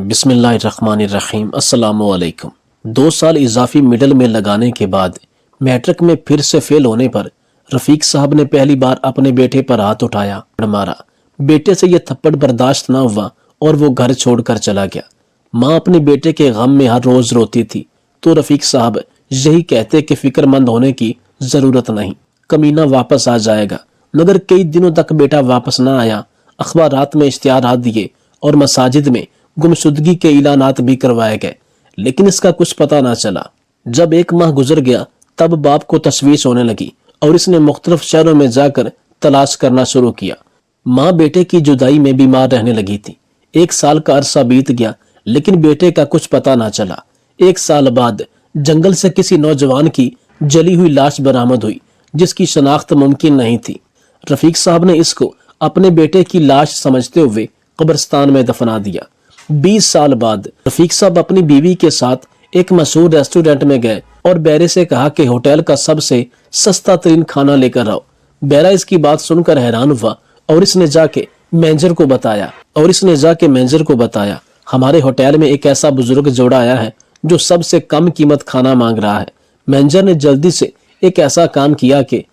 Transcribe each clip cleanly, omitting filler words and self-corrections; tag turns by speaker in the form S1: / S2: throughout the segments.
S1: बिस्मिल्लाहिर्रहमानिर्रहीम। अस्सलाम वालेकुम। 2 साल इजाफी मिडल में लगाने के बाद मैट्रिक में फिर से फेल होने पर रफीक साहब ने पहली बार अपने बेटे पर हाथ उठाया और मारा। बेटे से यह थप्पड़ बर्दाश्त न हुआ और वो घर छोड़कर चला गया। माँ अपने बेटे के गम में हर रोज रोती थी तो रफीक साहब यही कहते कि फिक्रमंद होने की जरूरत नहीं, कमीना वापस आ जाएगा। मगर कई दिनों तक बेटा वापस न आया। अखबारात में इश्तिहारात दिए और मसाजिद में गुमशुदगी के ऐलानात भी करवाए गए, लेकिन इसका कुछ पता ना चला। जब 1 माह गुजर गया तब बाप को तशवीश होने लगी और इसने मुख्तलिफ शहरों में जाकर तलाश करना शुरू किया। माँ बेटे की जुदाई में बीमार रहने लगी थी। 1 साल का अरसा बीत गया लेकिन बेटे का कुछ पता ना चला। 1 साल बाद जंगल से किसी नौजवान की जली हुई लाश बरामद हुई जिसकी शनाख्त मुमकिन नहीं थी। रफीक साहब ने इसको अपने बेटे की लाश समझते हुए कब्रिस्तान में दफना दिया। 20 साल बाद रफीक साहब अपनी बीवी के साथ एक मशहूर रेस्टोरेंट में गए और बैरे से कहा कि होटल का सबसे सस्ता तरीन खाना लेकर आओ। बैरा इसकी बात सुनकर हैरान हुआ और इसने जाके मैनेजर को बताया हमारे होटल में एक ऐसा बुजुर्ग जोड़ा आया है जो सबसे कम कीमत खाना मांग रहा है। मैनेजर ने जल्दी से एक ऐसा काम किया कि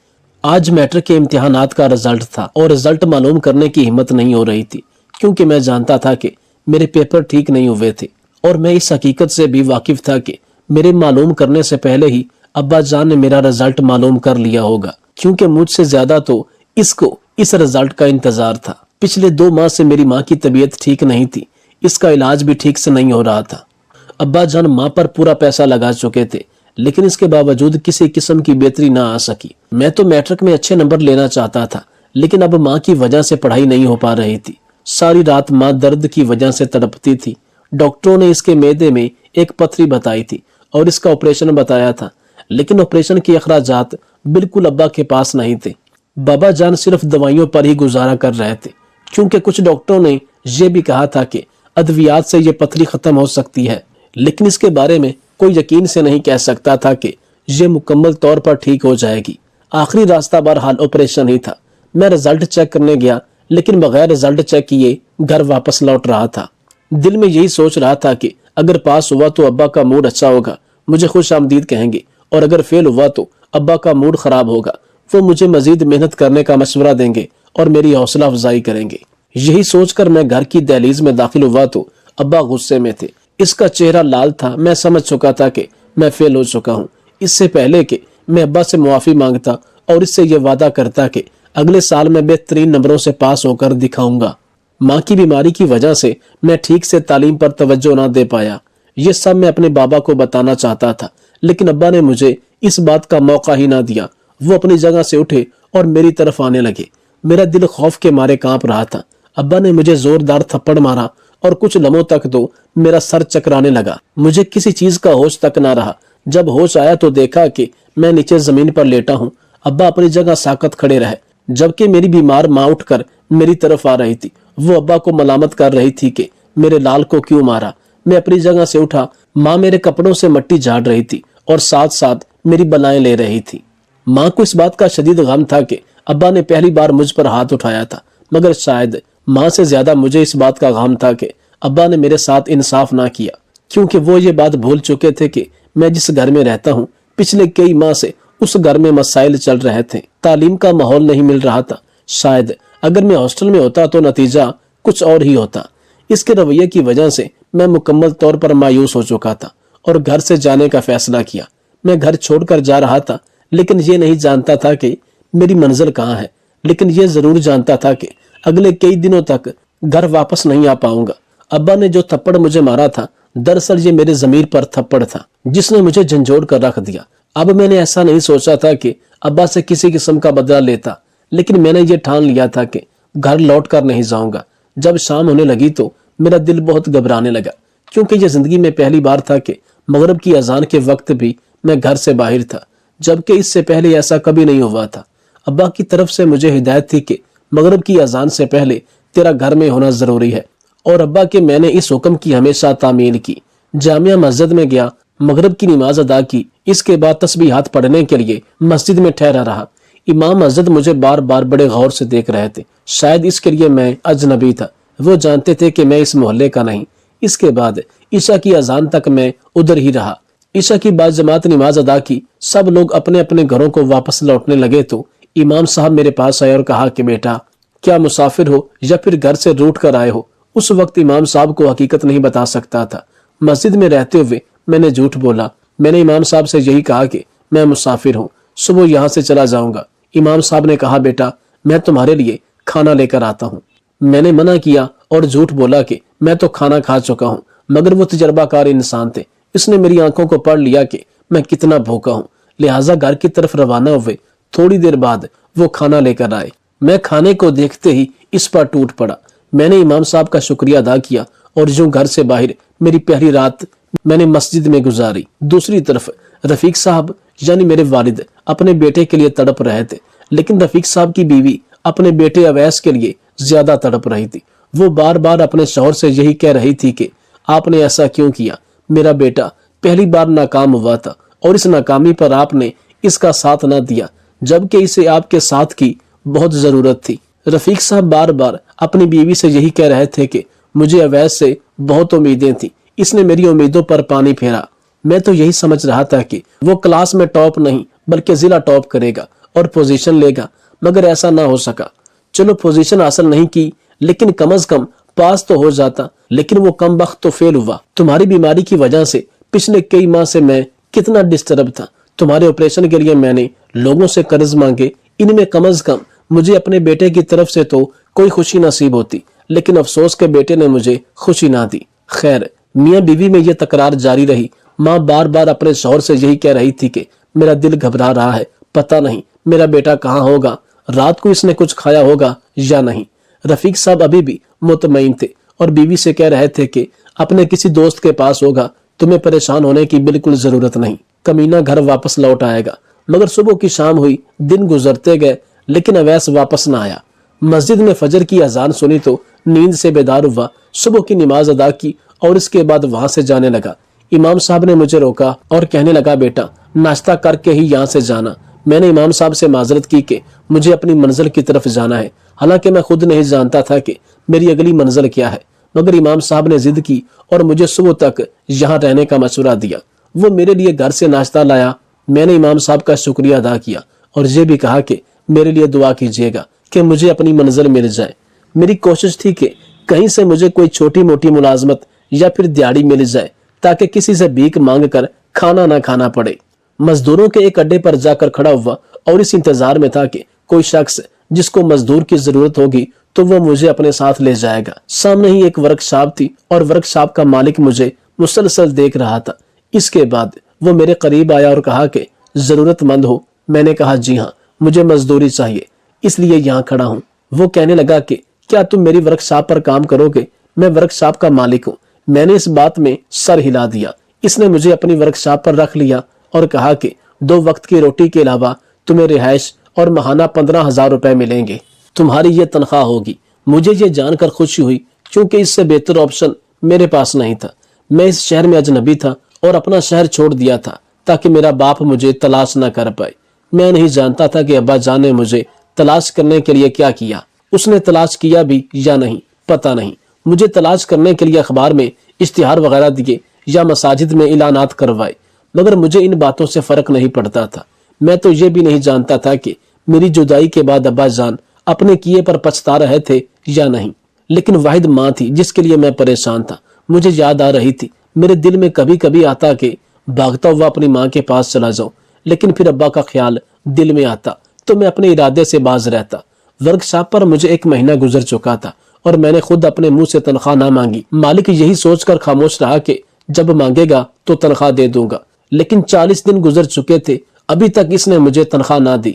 S1: आज मैट्रिक के इम्तिहानात का रिजल्ट था और रिजल्ट मालूम करने की हिम्मत नहीं हो रही थी, क्योंकि मैं जानता था कि मेरे पेपर ठीक नहीं हुए थे और मैं इस हकीकत से भी वाकिफ था कि मेरे मालूम करने से पहले ही अब्बा जान ने मेरा रिजल्ट मालूम कर लिया होगा, क्योंकि मुझसे ज्यादा तो इसको इस रिजल्ट का इंतजार था। पिछले 2 माह से मेरी माँ की तबीयत ठीक नहीं थी, इसका इलाज भी ठीक से नहीं हो रहा था। अब्बा जान माँ पर पूरा पैसा लगा चुके थे, लेकिन इसके बावजूद किसी किस्म की बेहतरी ना आ सकी। मैं तो मैट्रिक में अच्छे नंबर लेना चाहता था, लेकिन अब माँ की वजह से पढ़ाई नहीं हो पा रही थी। सारी रात माँ दर्द की वजह से तड़पती थी। डॉक्टरों ने इसके मैदे में एक पथरी बताई थी और इसका ऑपरेशन बताया था, लेकिन ऑपरेशन के अखराजात बिल्कुल अब्बा के पास नहीं थे। बाबा जान सिर्फ दवाइयों पर ही गुजारा कर रहे थे, क्योंकि कुछ डॉक्टरों ने यह भी कहा था कि अद्वियात से यह पथरी खत्म हो सकती है, लेकिन इसके बारे में कोई यकीन से नहीं कह सकता था कि यह मुकम्मल तौर पर ठीक हो जाएगी। आखिरी रास्ता बहरहाल ऑपरेशन ही था। मैं रिजल्ट चेक करने गया, लेकिन बगैर रिजल्ट चेक किए घर वापस लौट रहा था। दिल में यही सोच रहा था कि अगर पास हुआ तो अब्बा का मूड अच्छा होगा, मुझे खुश आमदीद कहेंगे, और अगर फेल हुआ तो अब्बा का मूड खराब होगा, वो मुझे मजीद मेहनत करने का मशवरा देंगे और मेरी हौसला अफजाई करेंगे। यही सोचकर मैं घर की दहलीज में दाखिल हुआ तो अब्बा गुस्से में थे। इसका चेहरा लाल था। मैं समझ चुका था कि मैं फेल हो चुका हूँ। इससे पहले कि मैं अब्बा से मुआफी मांगता और इससे यह वादा करता कि अगले साल मैं बेहतरीन नंबरों से पास होकर दिखाऊंगा। माँ की बीमारी की वजह से मैं ठीक से तालीम पर तवज्जो ना दे पाया। ये सब मैं अपने बाबा को बताना चाहता था, लेकिन अब्बा ने मुझे इस बात का मौका ही ना दिया। वो अपनी जगह से उठे और मेरी तरफ आने लगे। मेरा दिल खौफ के मारे कांप रहा था। अब्बा ने मुझे जोरदार थप्पड़ मारा और कुछ लम्हों तक तो मेरा सर चकराने लगा। मुझे किसी चीज का होश तक ना रहा। जब होश आया तो देखा कि मैं नीचे जमीन पर लेटा हूँ। अब्बा अपनी जगह साकत खड़े रहे, जबकि मेरी बीमार माँ उठकर मेरी तरफ आ रही थी। वो अब्बा को मलामत कर रही थी कि मेरे लाल को क्यों मारा। मैं अपनी जगह से उठा। माँ मेरे कपड़ों से मिट्टी झाड़ रही थी और साथ साथ मेरी बलाएं ले रही थी। माँ को इस बात का शदीद गम था कि अब्बा ने पहली बार मुझ पर हाथ उठाया था, मगर शायद माँ से ज्यादा मुझे इस बात का गम था कि अब्बा ने मेरे साथ इंसाफ ना किया, क्योंकि वो ये बात भूल चुके थे कि मैं जिस घर में रहता हूँ पिछले कई माह से उस घर में मसाइल चल रहे थे। तालीम का माहौल नहीं मिल रहा था। शायद अगर मैं हॉस्टल में होता तो नतीजा कुछ और ही होता। इसके रवैये की वजह से मैं मुकम्मल तौर पर मायूस हो चुका था और घर से जाने का फैसला किया। मैं घर छोड़कर जा रहा था, लेकिन ये नहीं जानता था कि मेरी मंजिल कहाँ है। लेकिन ये जरूर जानता था कि अगले कई दिनों तक घर वापस नहीं आ पाऊंगा। अब्बा ने जो थप्पड़ मुझे मारा था, दरअसल ये मेरे जमीर पर थप्पड़ था जिसने मुझे झंझोड़ कर रख दिया। अब मैंने ऐसा नहीं सोचा था कि अब्बा से किसी किस्म का बदला लेता, लेकिन मैंने ये ठान लिया था कि घर लौट कर नहीं जाऊंगा। जब शाम होने लगी तो मेरा दिल बहुत घबराने लगा, क्योंकि ये जिंदगी में पहली बार था कि मगरिब की अजान के वक्त भी मैं घर से बाहर था, जबकि इससे पहले ऐसा कभी नहीं हुआ था। अब्बा की तरफ से मुझे हिदायत थी कि मगरिब की अजान से पहले तेरा घर में होना जरूरी है, और अब्बा के मैंने इस हुक्म की हमेशा तामील की। जामिया मस्जिद में गया, मगरिब की नमाज अदा की। इसके बाद तस्बीहात पढ़ने के लिए मस्जिद में ठहरा रहा। इमाम मस्जिद मुझे बार बार बड़े गौर से देख रहे थे। शायद इसके लिए मैं अजनबी था। वो जानते थे कि मैं इस मोहल्ले का नहीं, اس کے بعد عشاء کی اذان تک میں ادھر ہی رہا۔ عشاء کی بعد جماعت نماز ادا کی، سب لوگ اپنے اپنے گھروں کو واپس لوٹنے لگے تو امام صاحب میرے پاس آئے اور کہا کہ بیٹا کیا مسافر ہو یا پھر گھر سے روٹ کر آئے ہو؟ اس وقت امام صاحب کو حقیقت نہیں بتا سکتا تھا۔ مسجد میں رہتے ہوئے میں نے جھوٹ بولا۔ میں نے امام صاحب سے یہی کہا کہ میں مسافر ہوں، صبح یہاں سے چلا جاؤں گا۔ امام صاحب نے کہا بیٹا میں تمہارے لیے کھانا لے کر آتا ہوں۔ میں نے منع کیا اور جھوٹ بولا کہ میں تو کھانا کھا چکا ہوں، مگر وہ تجربہ کار انسان تھے، اس نے میری آنکھوں کو پڑھ لیا کہ میں کتنا بھوکا ہوں، لہٰذا گھر کی طرف روانہ ہوئے۔ تھوڑی دیر بعد وہ کھانا لے کر آئے۔ میں کھانے کو دیکھتے ہی اس پر ٹوٹ پڑا۔ میں نے امام صاحب کا شکریہ ادا کیا اور یوں گھر سے باہر میری پہلی رات میں نے مسجد میں گزاری۔ دوسری طرف رفیق صاحب یعنی میرے والد اپنے بیٹے کے لیے تڑپ رہے تھے، لیکن رفیق صاحب کی بیوی اپنے بیٹے اویس کے لیے زیادہ تڑپ رہی تھی۔ وہ بار بار اپنے شوہر سے یہی کہہ رہی تھی کہ آپ نے ایسا کیوں کیا؟ میرا بیٹا پہلی بار ناکام ہوا تھا اور اس ناکامی پر آپ نے اس کا ساتھ نہ دیا، جبکہ اسے آپ کے ساتھ کی بہت ضرورت تھی۔ رفیق صاحب بار بار اپنی بیوی سے یہی کہہ رہے تھے کہ مجھے اویس سے بہت امیدیں تھیں، اس نے میری امیدوں پر پانی پھیرا۔ میں تو یہی سمجھ رہا تھا کہ وہ کلاس میں ٹاپ نہیں بلکہ ضلع ٹاپ کرے گا اور پوزیشن لے گا، مگر ایسا نہ ہو سکا۔ چلو پوزیشن حاصل نہیں کی لیکن کم از کم پاس تو ہو جاتا، لیکن وہ کم وقت تو فیل ہوا۔ تمہاری بیماری کی وجہ سے پچھلے کئی ماہ سے میں کتنا ڈسٹرب تھا۔ تمہارے آپریشن کے لیے میں نے لوگوں سے قرض مانگے، ان میں کم از کم مجھے اپنے بیٹے کی طرف سے تو کوئی خوشی نصیب ہوتی، لیکن افسوس کے بیٹے نے مجھے خوشی نہ دی۔ خیر میاں بیوی میں یہ تکرار جاری رہی۔ ماں بار بار اپنے شوہر سے یہی کہہ رہی تھی کہ میرا دل گھبرا رہا ہے، پتہ نہیں میرا بیٹا کہاں ہوگا، رات کو اس نے کچھ کھایا ہوگا یا نہیں۔ رفیق صاحب ابھی بھی مطمئن تھے اور بیوی سے کہہ رہے تھے کہ اپنے کسی دوست کے پاس ہوگا، تمہیں پریشان ہونے کی بالکل ضرورت نہیں، کمینہ گھر واپس لوٹ آئے گا۔ مگر صبح کی شام ہوئی، دن گزرتے گئے، لیکن اویس واپس نہ آیا۔ مسجد میں فجر کی اذان سنی تو نیند سے بیدار ہوا، صبح کی نماز ادا کی اور اس کے بعد وہاں سے جانے لگا۔ امام صاحب نے مجھے روکا اور کہنے لگا بیٹا ناشتہ کر کے ہی یہاں سے جانا۔ میں نے امام صاحب سے معذرت کی کہ مجھے اپنی منزل کی طرف جانا ہے، حالانکہ میں خود نہیں جانتا تھا کہ میری اگلی منزل کیا ہے، مگر امام صاحب نے ضد کی اور مجھے صبح تک یہاں رہنے کا مشورہ دیا۔ وہ میرے لیے گھر سے ناشتہ لایا۔ میں نے امام صاحب کا شکریہ ادا کیا اور یہ بھی کہا کہ میرے لیے دعا کیجیے گا کہ مجھے اپنی منزل مل جائے۔ میری کوشش تھی کہ کہیں سے مجھے کوئی چھوٹی موٹی ملازمت یا پھر دیہڑی مل جائے تاکہ کسی سے بھیک مانگ کر کھانا نہ کھانا پڑے۔ مزدوروں کے ایک اڈے پر جا کر کھڑا ہوا اور اس انتظار میں تھا کہ کوئی شخص جس کو مزدور کی ضرورت ہوگی تو وہ مجھے اپنے ساتھ لے جائے گا۔ سامنے ہی ایک ورک شاپ تھی اور ورک شاپ کا مالک مجھے مسلسل دیکھ رہا تھا۔ اس کے بعد وہ میرے قریب آیا اور کہا کہ ضرورت مند ہو؟ میں نے کہا جی ہاں، مجھے مزدوری چاہیے، اس لیے یہاں کھڑا ہوں۔ وہ کہنے لگا کہ کیا تم میری ورک شاپ پر کام کرو گے؟ میں ورک شاپ کا مالک ہوں۔ میں نے اس بات میں سر ہلا دیا۔ اس نے مجھے اپنی ورک شاپ پر رکھ لیا اور کہا کہ 2 وقت کی روٹی کے علاوہ تمہیں رہائش اور ماہانہ 15,000 روپے ملیں گے، تمہاری یہ تنخواہ ہوگی۔ مجھے یہ جان کر خوشی ہوئی کیونکہ اس سے بہتر آپشن میرے پاس نہیں تھا۔ میں اس شہر میں اجنبی تھا اور اپنا شہر چھوڑ دیا تھا تاکہ میرا باپ مجھے تلاش نہ کر پائے۔ میں نہیں جانتا تھا کہ ابا جان نے مجھے تلاش کرنے کے لیے کیا کیا، اس نے تلاش کیا بھی یا نہیں پتہ نہیں۔ مجھے تلاش کرنے کے لیے اخبار میں اشتہار وغیرہ دیے یا مساجد میں اعلانات کروائے، مگر مجھے ان باتوں سے فرق نہیں پڑتا تھا۔ میں تو یہ بھی نہیں جانتا تھا کہ میری جدائی کے بعد ابا جان اپنے کیے پر پچھتا رہے تھے یا نہیں، لیکن واحد ماں تھی جس کے لیے میں پریشان تھا۔ مجھے یاد آ رہی تھی، میرے دل میں کبھی کبھی آتا کہ بھاگتا ہوا اپنی ماں کے پاس چلا جاؤں، لیکن پھر ابا کا خیال دل میں آتا تو میں اپنے ارادے سے باز رہتا۔ ورک شاپ پر مجھے 1 مہینہ گزر چکا تھا اور میں نے خود اپنے منہ سے تنخواہ نہ مانگی۔ مالک یہی سوچ کر خاموش رہا کہ جب مانگے گا تو تنخواہ دے دوں گا، لیکن 40 دن گزر چکے تھے، ابھی تک اس نے مجھے تنخواہ نہ دی۔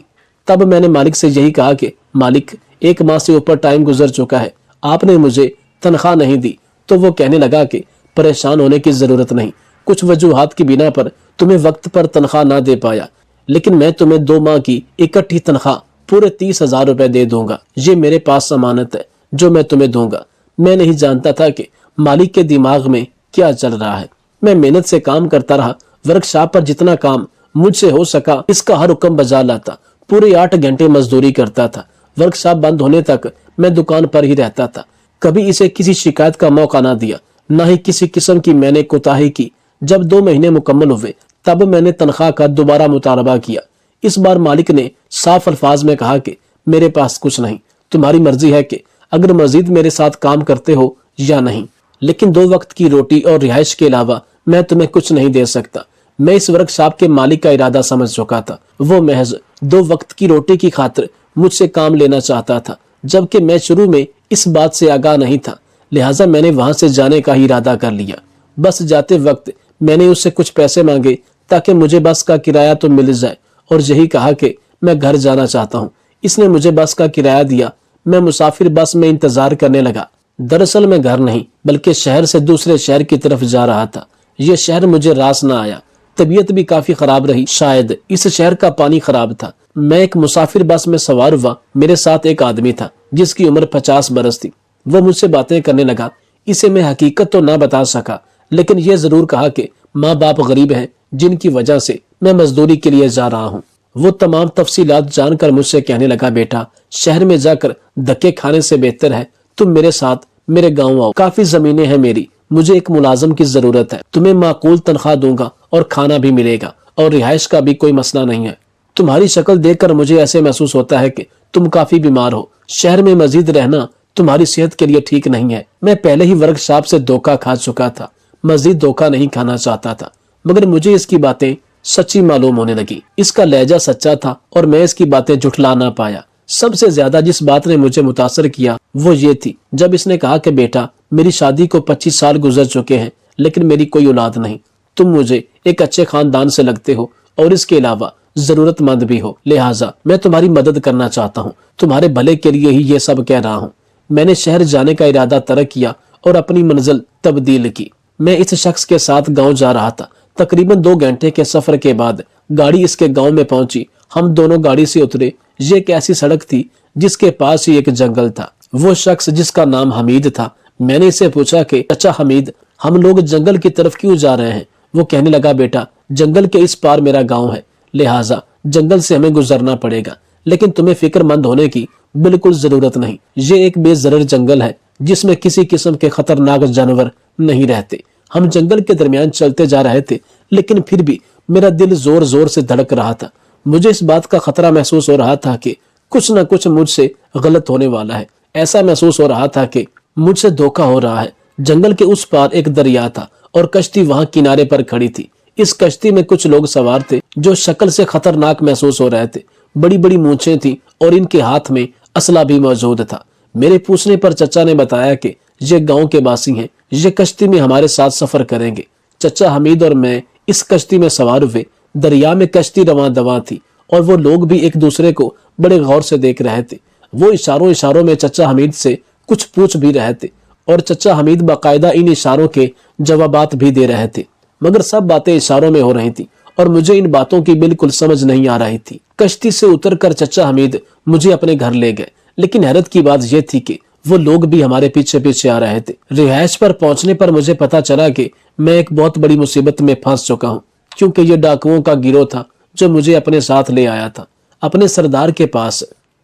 S1: تب میں نے مالک سے یہی کہا کہ مالک 1 ماہ سے اوپر ٹائم گزر چکا ہے، آپ نے مجھے تنخواہ نہیں دی۔ تو وہ کہنے لگا کہ پریشان ہونے کی ضرورت نہیں، کچھ وجوہات کی بنا پر تمہیں وقت پر تنخواہ نہ دے پایا، لیکن میں تمہیں 2 ماہ کی اکٹھی تنخواہ پورے 30,000 روپے دے دوں گا۔ یہ میرے پاس ضمانت ہے جو میں تمہیں دوں گا۔ میں نہیں جانتا تھا کہ مالک کے دماغ میں کیا چل رہا ہے۔ میں محنت سے کام کرتا رہا، ورک شاپ پر جتنا کام مجھ سے ہو سکا اس کا ہر حکم بجا لاتا، پورے 8 گھنٹے مزدوری کرتا تھا۔ ورک شاپ بند ہونے تک میں دکان پر ہی رہتا تھا، کبھی اسے کسی شکایت کا موقع نہ دیا۔ نہ ہی किसी किस्म की मैंने कोताही की। जब 2 महीने मुकम्मल हुए तब मैंने तनख्वाह का दोबारा मुतालबा किया। इस बार मालिक ने साफ अल्फाज में कहा कि मेरे पास कुछ नहीं, तुम्हारी मर्जी है कि अगर मजीद मेरे साथ काम करते हो या नहीं, लेकिन 2 वक्त की रोटी और रिहाइश के अलावा मैं तुम्हें कुछ नहीं दे सकता। मैं इस वर्कशॉप के मालिक का इरादा समझ चुका था। वो महज 2 वक्त की रोटी की खातिर मुझसे काम लेना चाहता था, जबकि मैं शुरू में इस बात से आगाह नहीं था। लिहाजा मैंने वहां से जाने का ही इरादा कर लिया। बस जाते वक्त मैंने उससे कुछ पैसे मांगे ताकि मुझे बस का किराया तो मिल जाए, और यही कहा कि मैं घर जाना चाहता हूँ। इसने मुझे बस का किराया दिया। मैं मुसाफिर बस में इंतजार करने लगा। दरअसल मैं घर नहीं बल्कि शहर से दूसरे शहर की तरफ जा रहा था। यह शहर मुझे रास न आया। तबीयत भी काफी खराब रही। शायद इस शहर का पानी खराब था। मैं एक मुसाफिर बस में सवार हुआ। मेरे साथ एक आदमी था जिसकी उम्र 50 बरस थी। वो मुझसे बातें करने लगा। इसे मैं हकीकत तो ना बता सका, लेकिन यह जरूर कहा कि माँ बाप गरीब हैं जिनकी वजह से मैं मजदूरी के लिए जा रहा हूँ। वो तमाम तफसीलात जानकर मुझसे कहने लगा, बेटा शहर में जाकर धक्के खाने से बेहतर है तुम मेरे साथ मेरे गाँव आओ। काफी जमीनें हैं मेरी, मुझे एक मुलाजिम की जरूरत है। तुम्हें माकूल तनख्वाह दूंगा और खाना भी मिलेगा और रिहाइश का भी कोई मसला नहीं है। तुम्हारी शक्ल देखकर मुझे ऐसे महसूस होता है कि तुम काफी बीमार हो। शहर में मजीद रहना तुम्हारी सेहत के लिए ठीक नहीं है। मैं पहले ही वर्कशॉप से धोखा खा चुका था, मजीद धोखा नहीं खाना चाहता था, मगर मुझे इसकी बातें सच्ची मालूम होने लगी। इसका लहजा सच्चा था और मैं इसकी बातें झुठला ना पाया। सबसे ज्यादा जिस बात ने मुझे मुतासर किया वो ये थी जब इसने कहा कि बेटा मेरी शादी को 25 साल गुजर चुके हैं, लेकिन मेरी कोई औलाद नहीं। तुम मुझे एक अच्छे खानदान से लगते हो और इसके अलावा जरूरतमंद भी हो, लिहाजा मैं तुम्हारी मदद करना चाहता हूँ। तुम्हारे भले के लिए ही ये सब कह रहा हूँ। मैंने शहर जाने का इरादा तर्क किया और अपनी मंजिल तब्दील की। मैं इस शख्स के साथ गांव जा रहा था। तकरीबन 2 घंटे के सफर के बाद गाड़ी इसके गांव में पहुंची। हम दोनों गाड़ी से उतरे। ये एक ऐसी सड़क थी जिसके पास ही एक जंगल था। वो शख्स जिसका नाम हमीद था, मैंने इससे पूछा कि अच्छा हमीद, हम लोग जंगल की तरफ क्यों जा रहे हैं? वो कहने लगा, बेटा जंगल के इस पार मेरा गाँव है, लिहाजा जंगल से हमें गुजरना पड़ेगा, लेकिन तुम्हें फिक्रमंद होने की बिल्कुल जरूरत नहीं। ये एक बेजरर जंगल है जिसमें किसी किस्म के खतरनाक जानवर नहीं रहते। हम जंगल के दरमियान चलते जा रहे थे, लेकिन फिर भी मेरा दिल जोर जोर से धड़क रहा था। मुझे इस बात का खतरा महसूस हो रहा था कि कुछ न कुछ मुझसे गलत होने वाला है। ऐसा महसूस हो रहा था कि मुझसे धोखा हो रहा है। जंगल के उस पार एक दरिया था और कश्ती वहां किनारे पर खड़ी थी। इस कश्ती में कुछ लोग सवार थे जो शक्ल से खतरनाक महसूस हो रहे थे। बड़ी बड़ी मूंछें थी और इनके हाथ में असला भी मौजूद था। मेरे पूछने पर चचा ने बताया कि ये गांव के वासी हैं, ये कश्ती में हमारे साथ सफर करेंगे। चचा हमीद और मैं इस कश्ती में सवार हुए। दरिया में कश्ती रवां दवां थी और वो लोग भी एक दूसरे को बड़े गौर से देख रहे थे। वो इशारों इशारों में चचा हमीद से कुछ पूछ भी रहे थे और चचा हमीद बाकायदा इन इशारों के जवाबात भी दे रहे थे, मगर सब बातें इशारों में हो रही थी और मुझे इन बातों की बिल्कुल समझ नहीं आ रही थी। कश्ती से उतरकर चचा हमीद मुझे अपने घर ले गए, लेकिन हैरत की बात यह थी कि वो लोग भी हमारे पीछे पीछे आ रहे थे। रिहाइश पर पहुंचने पर मुझे पता चला कि मैं एक बहुत बड़ी मुसीबत में फंस चुका हूँ, क्योंकि ये डाकुओं का गिरोह था जो मुझे अपने साथ ले आया था अपने सरदार के पास।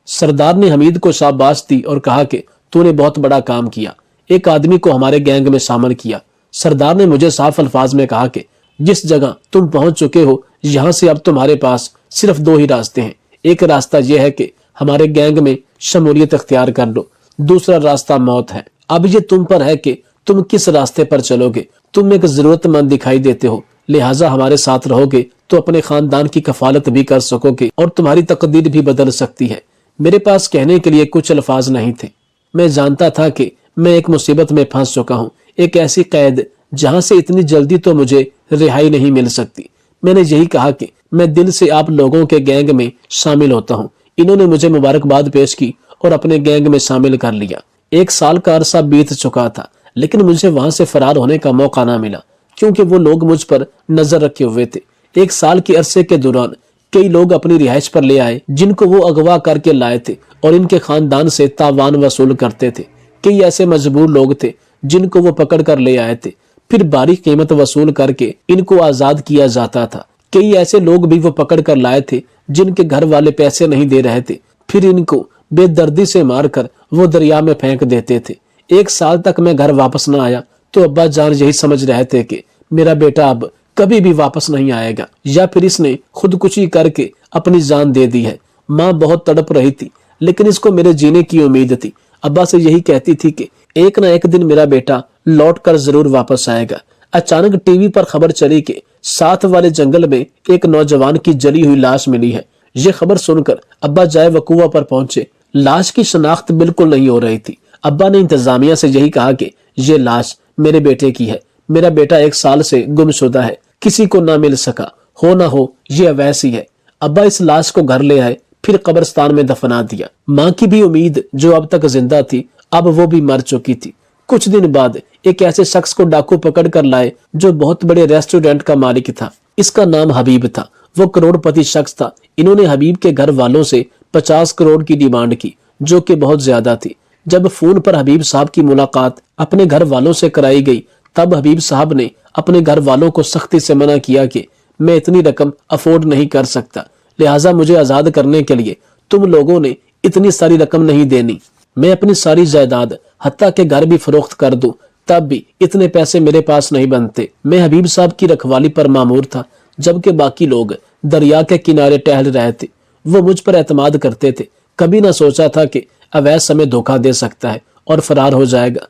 S1: सरदार ने हमीद को शाबाश दी और कहा कि तूने बहुत बड़ा काम किया, एक आदमी को हमारे गैंग में शामिल किया। सरदार ने मुझे साफ अल्फाज में कहा कि जिस जगह तुम पहुंच चुके हो, यहाँ से अब तुम्हारे पास सिर्फ 2 ही रास्ते हैं। एक रास्ता यह है कि हमारे गैंग में शमूलियत अख्तियार कर लो, दूसरा रास्ता मौत है। अब ये तुम पर है कि तुम किस रास्ते पर चलोगे। तुम एक जरूरतमंद दिखाई देते हो, लिहाजा हमारे साथ रहोगे तो अपने खानदान की कफालत भी कर सकोगे और तुम्हारी तकदीर भी बदल सकती है। मेरे पास कहने के लिए कुछ अल्फाज नहीं थे। मैं जानता था कि मैं एक मुसीबत में फंस चुका हूँ, एक ऐसी कैद जहाँ से इतनी जल्दी तो मुझे रिहाई नहीं मिल सकती। मैंने यही कहा कि मैं दिल से आप लोगों के गैंग में शामिल होता हूँ। इन्होंने मुझे मुबारकबाद पेश की और अपने गैंग में शामिल कर लिया। 1 साल का अरसा बीत चुका था, लेकिन मुझे वहां से फरार होने का मौका ना मिला, क्योंकि वो लोग मुझ पर नजर रखे हुए थे। 1 साल के अरसे के दौरान कई लोग अपनी रिहाइश पर ले आए जिनको वो अगवा करके लाए थे और इनके खानदान से तावान वसूल करते थे। कई ऐसे मजबूर लोग थे जिनको वो पकड़ कर ले आए थे, फिर बारीक कीमत वसूल करके इनको आजाद किया जाता था। कई ऐसे लोग भी वो पकड़ कर लाए थे जिनके घर वाले पैसे नहीं दे रहे थे, फिर इनको बेदर्दी से मारकर वो दरिया में फेंक देते थे। 1 साल तक मैं घर वापस न आया تو ابا جان یہی سمجھ رہے تھے کہ میرا بیٹا اب کبھی بھی واپس نہیں آئے گا یا پھر اس نے خودکشی کر کے اپنی جان دے دی ہے۔ ماں بہت تڑپ رہی تھی لیکن اس کو میرے جینے کی امید تھی۔ ابا سے یہی کہتی تھی کہ ایک نہ ایک دن میرا بیٹا لوٹ کر ضرور واپس آئے گا۔ اچانک ٹی وی پر خبر چلی کہ ساتھ والے جنگل میں ایک نوجوان کی جلی ہوئی لاش ملی ہے۔ یہ خبر سن کر ابا جائے وقوع پر پہنچے۔ لاش کی شناخت بالکل نہیں ہو رہی تھی۔ ابا نے انتظامیہ سے یہی کہا کہ یہ لاش میرے بیٹے کی ہے۔ میرا بیٹا 1 سال سے گم شدہ ہے، کسی کو نہ مل سکا، ہو نہ ہو یہ اویسی ہے۔ ابا اس لاش کو گھر لے آئے، پھر قبرستان میں دفنا دیا۔ ماں کی بھی امید جو اب تک زندہ تھی اب وہ بھی مر چکی تھی۔ کچھ دن بعد ایک ایسے شخص کو ڈاکو پکڑ کر لائے جو بہت بڑے ریسٹورینٹ کا مالک تھا۔ اس کا نام حبیب تھا۔ وہ کروڑ پتی شخص تھا۔ انہوں نے حبیب کے گھر والوں سے 50 کروڑ کی ڈیمانڈ کی جو کہ بہت زیادہ تھی۔ جب فون پر حبیب صاحب کی ملاقات اپنے گھر والوں سے کرائی گئی تب حبیب صاحب نے اپنے گھر والوں کو سختی سے منع کیا کہ میں اتنی رقم افورڈ نہیں کر سکتا، لہٰذا مجھے آزاد کرنے کے لیے تم لوگوں نے اتنی ساری رقم نہیں دینی۔ میں اپنی ساری جائیداد حتیٰ کہ گھر بھی فروخت کر دوں تب بھی اتنے پیسے میرے پاس نہیں بنتے۔ میں حبیب صاحب کی رکھوالی پر مامور تھا جبکہ باقی لوگ دریا کے کنارے ٹہل رہے تھے۔ وہ مجھ پر اعتماد کرتے تھے۔ کبھی نہ سوچا تھا کہ اویس ہمیں دھوکہ دے سکتا ہے اور فرار ہو جائے گا،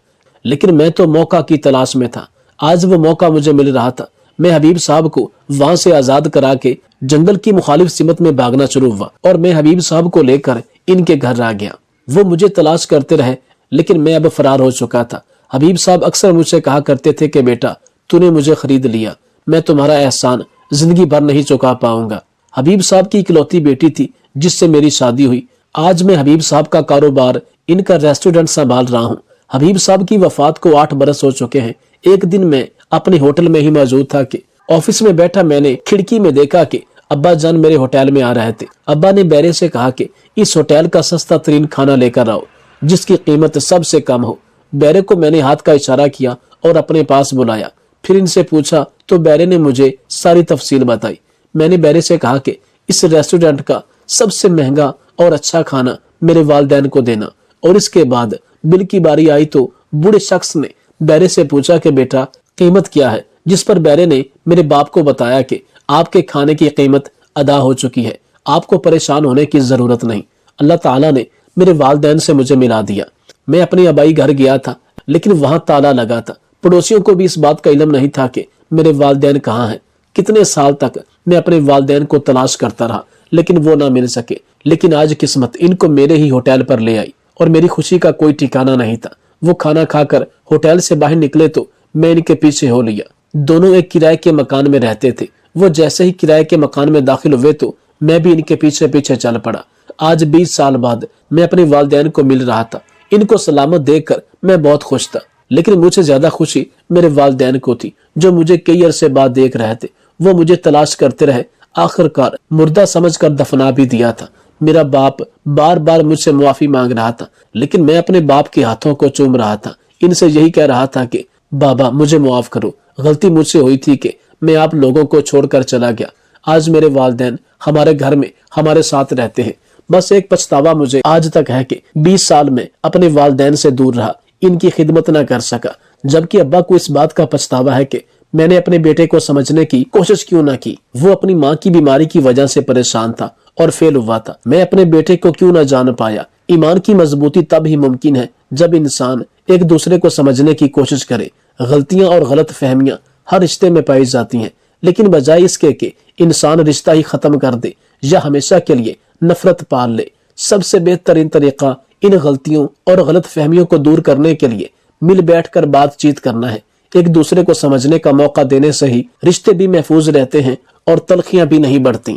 S1: لیکن میں تو موقع کی تلاش میں تھا۔ آج وہ موقع مجھے مل رہا تھا۔ میں حبیب صاحب کو وہاں سے آزاد کرا کے جنگل کی مخالف سمت میں بھاگنا شروع ہوا اور میں حبیب صاحب کو لے کر ان کے گھر آ گیا۔ وہ مجھے تلاش کرتے رہے لیکن میں اب فرار ہو چکا تھا۔ حبیب صاحب اکثر مجھ سے کہا کرتے تھے کہ بیٹا تو نے مجھے خرید لیا، میں تمہارا احسان زندگی بھر نہیں چکا پاؤں گا۔ حبیب صاحب کی اکلوتی بیٹی تھی جس سے میری شادی ہوئی۔ آج میں حبیب صاحب کا کاروبار، ان کا ریسٹورینٹ سنبھال رہا ہوں۔ حبیب صاحب کی وفات کو 8 برس ہو چکے ہیں۔ ایک دن میں اپنے ہوٹل میں ہی موجود تھا کہ آفس میں بیٹھا میں نے کھڑکی میں دیکھا کہ ابا جان میرے ہوٹل میں آ رہے تھے۔ ابا نے بیرے سے کہا کہ اس ہوٹل کا سستا ترین کھانا لے کر آؤ جس کی قیمت سب سے کم ہو۔ بیرے کو میں نے ہاتھ کا اشارہ کیا اور اپنے پاس بلایا، پھر ان سے پوچھا تو بیرے نے مجھے ساری تفصیل بتائی۔ میں نے بیرے سے کہا کہ اس ریسٹورینٹ کا سب سے مہنگا اور اچھا کھانا میرے والدین کو دینا، اور اس کے بعد بل کی باری آئی تو بوڑھے شخص نے بیرے سے پوچھا کہ بیٹا قیمت کیا ہے، جس پر بیرے نے میرے باپ کو بتایا کہ آپ کے کھانے کی قیمت ادا ہو چکی ہے، آپ کو پریشان ہونے کی ضرورت نہیں۔ اللہ تعالیٰ نے میرے والدین سے مجھے ملا دیا۔ میں اپنی آبائی گھر گیا تھا لیکن وہاں تالا لگا تھا۔ پڑوسیوں کو بھی اس بات کا علم نہیں تھا کہ میرے والدین کہاں ہیں۔ کتنے سال تک میں اپنے والدین کو تلاش کرتا رہا لیکن وہ نہ مل سکے، لیکن آج قسمت ان کو میرے ہی ہوٹل پر لے آئی اور میری خوشی کا کوئی ٹھکانہ نہیں تھا۔ وہ کھانا کھا کر ہوٹل سے باہر نکلے تو میں ان کے پیچھے ہو لیا۔ دونوں ایک کرائے کے مکان میں رہتے تھے۔ وہ جیسے ہی کرائے کے مکان میں داخل ہوئے تو میں بھی ان کے پیچھے پیچھے چل پڑا۔ آج 20 سال بعد میں اپنے والدین کو مل رہا تھا۔ ان کو سلامت دیکھ کر میں بہت خوش تھا، لیکن مجھ سے زیادہ خوشی میرے والدین کو تھی جو مجھے کئی عرصے بعد دیکھ رہے تھے۔ وہ مجھے تلاش کرتے رہے، آخر کار مردہ سمجھ کر دفنا بھی دیا تھا۔ میرا باپ بار بار مجھ سے معافی مانگ رہا تھا لیکن میں اپنے باپ کے ہاتھوں کو چوم رہا تھا۔ ان سے یہی کہہ رہا تھا کہ بابا مجھے معاف کرو، غلطی مجھ سے ہوئی تھی کہ میں آپ لوگوں کو چھوڑ کر چلا گیا۔ آج میرے والدین ہمارے گھر میں ہمارے ساتھ رہتے ہیں۔ بس ایک پچھتاوا مجھے آج تک ہے کہ 20 سال میں اپنے والدین سے دور رہا، ان کی خدمت نہ کر سکا، جبکہ ابا کو اس بات کا پچھتاوا ہے کہ میں نے اپنے بیٹے کو سمجھنے کی کوشش کیوں نہ کی۔ وہ اپنی ماں کی بیماری کی وجہ سے پریشان تھا اور فیل ہوا تھا۔ میں اپنے بیٹے کو کیوں نہ جان پایا۔ ایمان کی مضبوطی تب ہی ممکن ہے جب انسان ایک دوسرے کو سمجھنے کی کوشش کرے۔ غلطیاں اور غلط فہمیاں ہر رشتے میں پائی جاتی ہیں، لیکن بجائے اس کے کہ انسان رشتہ ہی ختم کر دے یا ہمیشہ کے لیے نفرت پال لے، سب سے بہترین طریقہ ان غلطیوں اور غلط فہمیوں کو دور کرنے کے لیے مل بیٹھ کر بات چیت کرنا ہے۔ ایک دوسرے کو سمجھنے کا موقع دینے سے ہی رشتے بھی محفوظ رہتے ہیں اور تلخیاں بھی نہیں بڑھتی۔